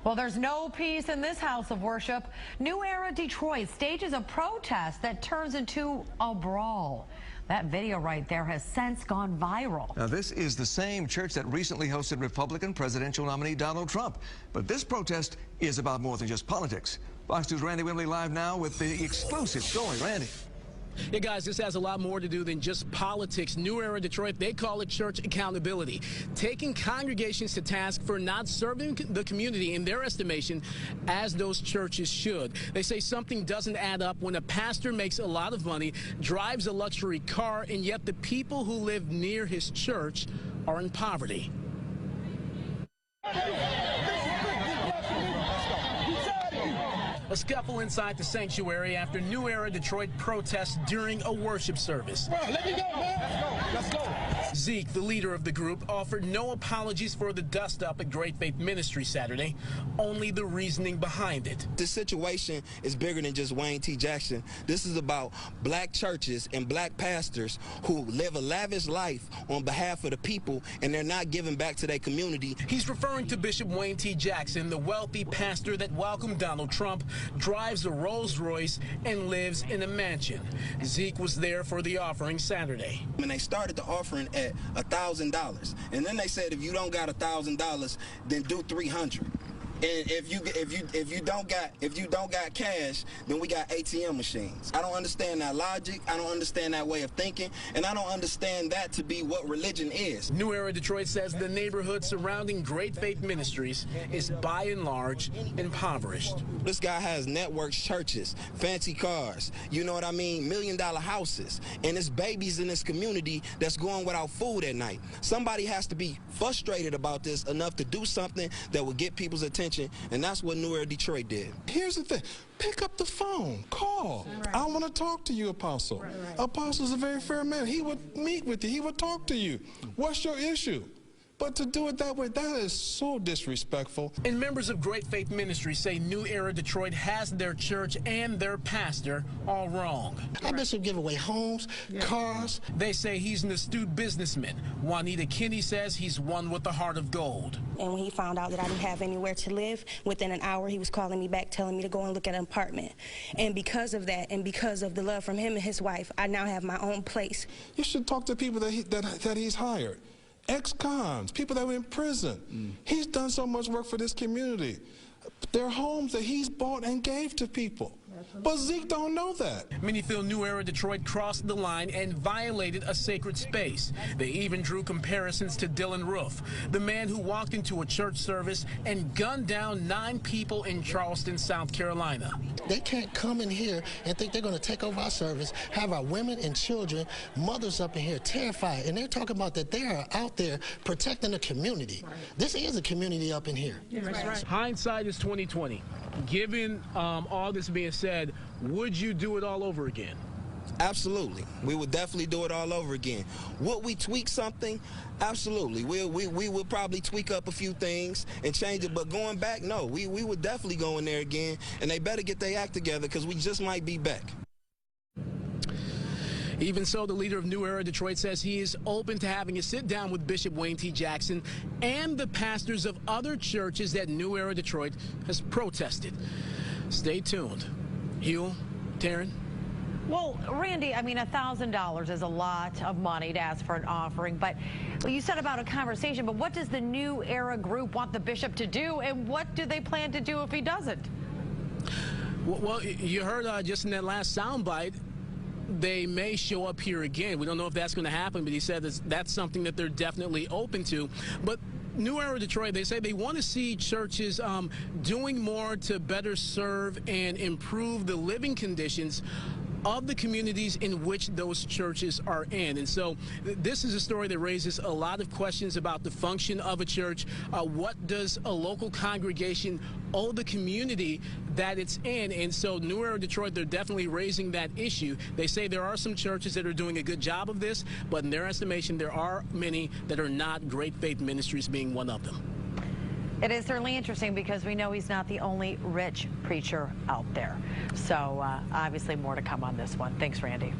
Well, there's no peace in this house of worship. New Era Detroit stages a protest that turns into a brawl. That video right there has since gone viral. Now, this is the same church that recently hosted Republican presidential nominee Donald Trump. But this protest is about more than just politics. Fox News' Randy Wimbley live now with the exclusive story. Randy. Yeah, guys, this has a lot more to do than just politics. New Era Detroit, they call it church accountability, taking congregations to task for not serving the community in their estimation as those churches should. They say something doesn't add up when a pastor makes a lot of money, drives a luxury car, and yet the people who live near his church are in poverty. A scuffle inside the sanctuary after New Era Detroit protests during a worship service. Bro, let me go, man. Let's go. Zeke, the leader of the group, offered no apologies for the dust-up at Great Faith Ministry Saturday, only the reasoning behind it. This situation is bigger than just Wayne T. Jackson. This is about black churches and black pastors who live a lavish life on behalf of the people, and they're not giving back to their community. He's referring to Bishop Wayne T. Jackson, the wealthy pastor that welcomed Donald Trump, drives a Rolls Royce, and lives in a mansion. Zeke was there for the offering Saturday. When they started the offering at $1,000, and then they said if you don't got $1,000, then do $300. And if you don't got cash, then we got ATM machines. I don't understand that logic. I don't understand that way of thinking, and I don't understand that to be what religion is. New Era Detroit says the neighborhood surrounding Great Faith Ministries is by and large impoverished. This guy has networks, churches, fancy cars, you know what I mean, $1 million houses, and there's babies in this community that's going without food at night. Somebody has to be frustrated about this enough to do something that will get people's attention. And that's what New Era Detroit did. Here's the thing. Pick up the phone. Call. Right. I want to talk to you, Apostle. Right. Apostle's a very fair man. He would meet with you. He would talk to you. What's your issue? But to do it that way, that is so disrespectful. And members of Great Faith Ministry say New Era Detroit has their church and their pastor all wrong. Our bishop give away homes, cars. They say he's an astute businessman. Juanita Kinney says he's one with a heart of gold. And when he found out that I didn't have anywhere to live, within an hour he was calling me back, telling me to go and look at an apartment. And because of that, and because of the love from him and his wife, I now have my own place. You should talk to people that he's hired. Ex-cons, people that were in prison. He's done so much work for this community. They're homes that he's bought and gave to people. But Zeke don't know that. Many feel New Era Detroit crossed the line and violated a sacred space. They even drew comparisons to Dylan Roof, the man who walked into a church service and gunned down 9 people in Charleston, South Carolina. They can't come in here and think they're going to take over our service, have our women and children, mothers up in here terrified, and they're talking about that they are out there protecting the community. Right. This is a community up in here. Yeah, that's right. Hindsight is 20/20. Given all this being said, would you do it all over again? Absolutely. We would definitely do it all over again. Would we tweak something? Absolutely. We would probably tweak up a few things and change it, but going back, no. We would definitely go in there again, and they better get their act together because we just might be back. Even so, the leader of New Era Detroit says he is open to having a sit-down with Bishop Wayne T. Jackson and the pastors of other churches that New Era Detroit has protested. Stay tuned. Hugh, Taryn. Well, Randy, I mean, $1,000 is a lot of money to ask for an offering, but you said about a conversation, but what does the New Era group want the bishop to do, and what do they plan to do if he doesn't? Well, you heard just in that last soundbite, they may show up here again. We don't know if that's going to happen, but he said that's something that they're definitely open to. But New Era Detroit, they say they want to see churches doing more to better serve and improve the living conditions of the communities in which those churches are in. And so this is a story that raises a lot of questions about the function of a church. What does a local congregation owe the community that it's in? And so New Era Detroit, they're definitely raising that issue. They say there are some churches that are doing a good job of this, but in their estimation, there are many that are not, Great Faith Ministries being one of them. It is certainly interesting because we know he's not the only rich preacher out there. So obviously more to come on this one. Thanks, Randy.